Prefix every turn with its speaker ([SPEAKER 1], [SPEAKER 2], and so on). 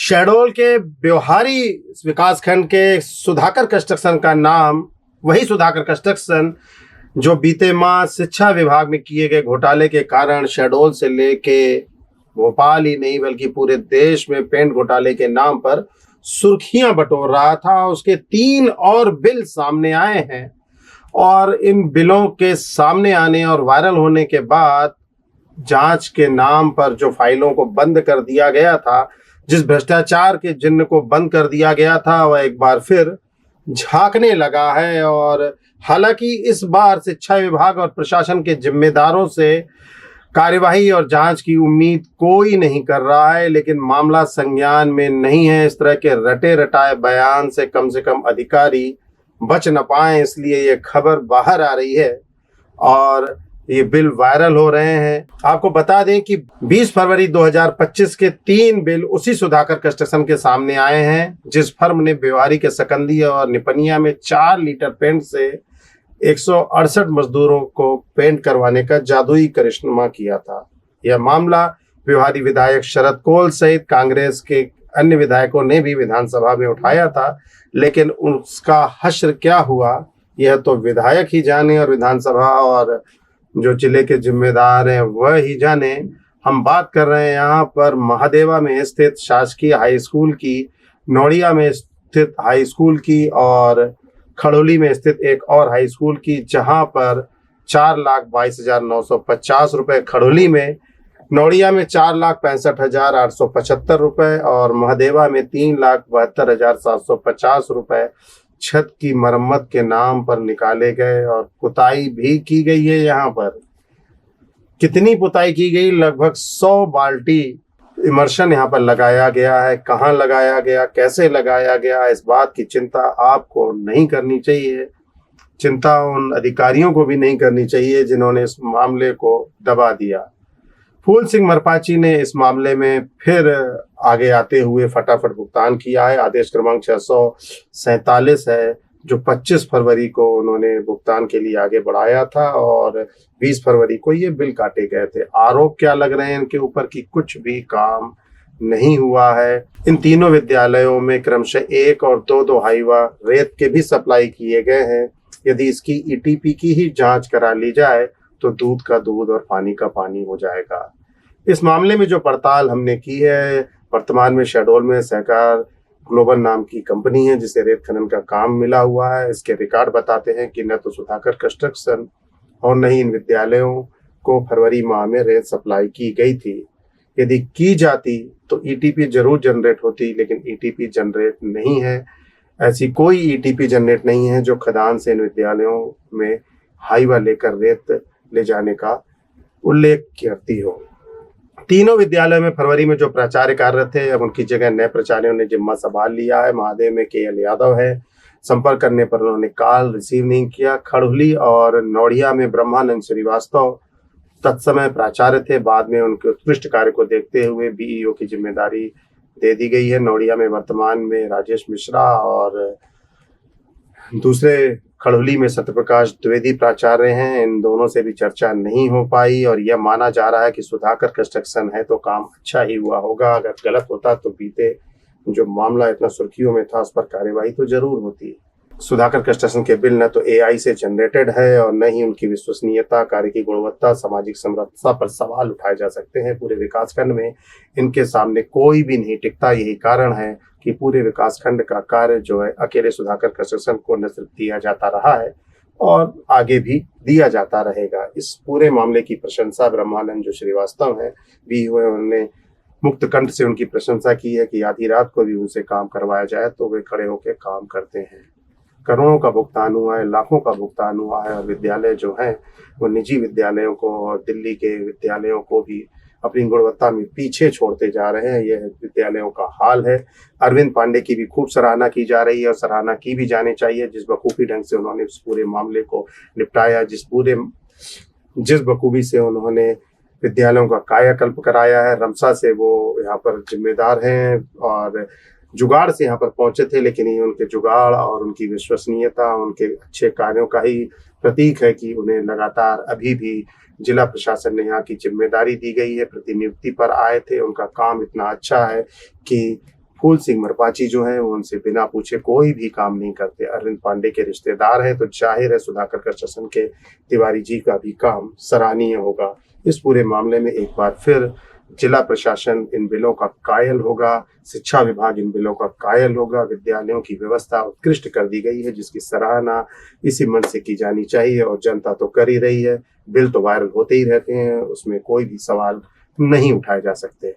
[SPEAKER 1] शहडोल के ब्योहारी विकासखंड के सुधाकर कंस्ट्रक्शन का नाम वही सुधाकर कंस्ट्रक्शन जो बीते माह शिक्षा विभाग में किए गए घोटाले के कारण शहडोल से लेके भोपाल ही नहीं बल्कि पूरे देश में पेंट घोटाले के नाम पर सुर्खियां बटोर रहा था। उसके 3 और बिल सामने आए हैं और इन बिलों के सामने आने और वायरल होने के बाद जांच के नाम पर जो फाइलों को बंद कर दिया गया था, जिस भ्रष्टाचार के जिन्न को बंद कर दिया गया था, वह एक बार फिर झांकने लगा है। और हालांकि इस बार शिक्षा विभाग और प्रशासन के जिम्मेदारों से कार्यवाही और जांच की उम्मीद कोई नहीं कर रहा है, लेकिन मामला संज्ञान में नहीं है। इस तरह के रटे रटाए बयान से कम अधिकारी बच न पाए, इसलिए ये खबर बाहर आ रही है और ये बिल वायरल हो रहे हैं। आपको बता दें कि 20 फरवरी 2025 के 3 बिल उसी सुधाकर कंस्ट्रक्शन के सामने आए हैं, जिस फर्म ने ब्योहारी के सकंदी और निपनिया में 4 लीटर पेंट से 168 मजदूरों को पेंट करवाने का जादुई करिश्मा किया था। यह मामला ब्योहारी विधायक शरद कोल सहित कांग्रेस के अन्य विधायकों ने भी विधानसभा में उठाया था, लेकिन उसका हश्र क्या हुआ यह तो विधायक ही जाने और विधानसभा और जो जिले के जिम्मेदार हैं वह ही जाने। हम बात कर रहे हैं यहाँ पर महादेवा में स्थित शासकीय हाई स्कूल की, नौड़िया में स्थित हाई स्कूल की और खड़ोली में स्थित एक और हाई स्कूल की, जहां पर 4,22,950 रुपए खड़ोली में, नौड़िया में 4,65,875 रुपए और महादेवा में 3,72,750 रुपए छत की मरम्मत के नाम पर निकाले गए और पुताई भी की गई है। यहाँ पर कितनी पुताई की गई? लगभग 100 बाल्टी इमर्शन यहाँ पर लगाया गया है। कहाँ लगाया गया, कैसे लगाया गया, इस बात की चिंता आपको नहीं करनी चाहिए। चिंता उन अधिकारियों को भी नहीं करनी चाहिए जिन्होंने इस मामले को दबा दिया। फूल सिंह मरपाची ने इस मामले में फिर आगे आते हुए फटाफट भुगतान किया है। आदेश क्रमांक 647 है जो 25 फरवरी को उन्होंने भुगतान के लिए आगे बढ़ाया था और 20 फरवरी को ये बिल काटे गए थे। आरोप क्या लग रहे हैं इनके ऊपर कि कुछ भी काम नहीं हुआ है। इन तीनों विद्यालयों में क्रमशः 1 और 2 हाईवा रेत के भी सप्लाई किए गए हैं। यदि इसकी ईटीपी की ही जांच करा ली जाए तो दूध का दूध और पानी का पानी हो जाएगा। इस मामले में जो पड़ताल हमने की है, वर्तमान में शहडोल में सहकार ग्लोबल नाम की कंपनी है जिसे रेत खनन का काम मिला हुआ है। इसके रिकॉर्ड बताते हैं कि न तो सुधाकर कंस्ट्रक्शन और न ही इन विद्यालयों को फरवरी माह में रेत सप्लाई की गई थी। यदि की जाती तो ईटीपी जरूर जनरेट होती, लेकिन ईटीपी जनरेट नहीं है। ऐसी कोई ईटीपी जनरेट नहीं है जो खदान से इन विद्यालयों में हाईवा लेकर रेत ले जाने का उल्लेख करती हो। तीनों विद्यालयों में फरवरी में जो प्राचार्य कार्यरत थे, अब उनकी जगह नए प्राचार्यों ने जिम्मा संभाल लिया है। महादेव में केएल यादव है। संपर्क करने पर उन्होंने कॉल रिसीव नहीं किया। खड़ोली और नौड़िया में ब्रह्मानंद श्रीवास्तव तत्समय प्राचार्य थे। बाद में उनके उत्कृष्ट कार्य को देखते हुए बीईओ की जिम्मेदारी दे दी गई है। नौड़िया में वर्तमान में राजेश मिश्रा और दूसरे खड़ोली में सत्यप्रकाश द्विवेदी प्राचार्य हैं। इन दोनों से भी चर्चा नहीं हो पाई और यह माना जा रहा है कि सुधाकर कंस्ट्रक्शन है तो काम अच्छा ही हुआ होगा। अगर गलत होता तो बीते जो मामला इतना सुर्खियों में था उस पर कार्यवाही तो जरूर होती। सुधाकर कंस्ट्रक्शन के बिल न तो एआई से जनरेटेड है और न ही उनकी विश्वसनीयता, कार्य की गुणवत्ता, सामाजिक समरसता पर सवाल उठाए जा सकते हैं। पूरे विकासखंड में इनके सामने कोई भी नहीं टिकता। यही कारण है कि पूरे विकासखंड का कार्य जो है अकेले सुधाकर कंस्ट्रक्शन को न सिर्फ दिया जाता रहा है और आगे भी दिया जाता रहेगा। इस पूरे मामले की प्रशंसा ब्रह्मानंद जो श्रीवास्तव है भी हुए, उन्होंने मुक्त कंठ से उनकी प्रशंसा की है कि आधी रात को भी उनसे काम करवाया जाए तो वे खड़े होकर काम करते हैं। करोड़ों का भुगतान हुआ है, लाखों का भुगतान हुआ है और विद्यालय जो हैं वो निजी विद्यालयों को और दिल्ली के विद्यालयों को भी अपनी गुणवत्ता में पीछे छोड़ते जा रहे हैं। यह विद्यालयों का हाल है। अरविंद पांडे की भी खूब सराहना की जा रही है और सराहना की भी जानी चाहिए। जिस बखूबी ढंग से उन्होंने इस पूरे मामले को निपटाया, जिस बखूबी से उन्होंने विद्यालयों का कायाकल्प कराया है। रमसा से वो यहाँ पर जिम्मेदार हैं और जुगाड़ से यहाँ पर पहुंचे थे, लेकिन ये उनके जुगाड़ और उनकी विश्वसनीयता, उनके अच्छे कार्यों का ही प्रतीक है कि उन्हें लगातार अभी भी जिला प्रशासन ने यहाँ की जिम्मेदारी दी गई है। प्रतिनियुक्ति पर आए थे, उनका काम इतना अच्छा है कि फूल सिंह मरपाची जो हैं वो उनसे बिना पूछे कोई भी काम नहीं करते। अरविंद पांडे के रिश्तेदार हैं तो जाहिर है सुधाकर कृष्णन के तिवारी जी का भी काम सराहनीय होगा। इस पूरे मामले में एक बार फिर जिला प्रशासन इन बिलों का कायल होगा, शिक्षा विभाग इन बिलों का कायल होगा। विद्यालयों की व्यवस्था उत्कृष्ट कर दी गई है जिसकी सराहना इसी मंच से की जानी चाहिए और जनता तो कर ही रही है। बिल तो वायरल होते ही रहते हैं, उसमें कोई भी सवाल नहीं उठाए जा सकते।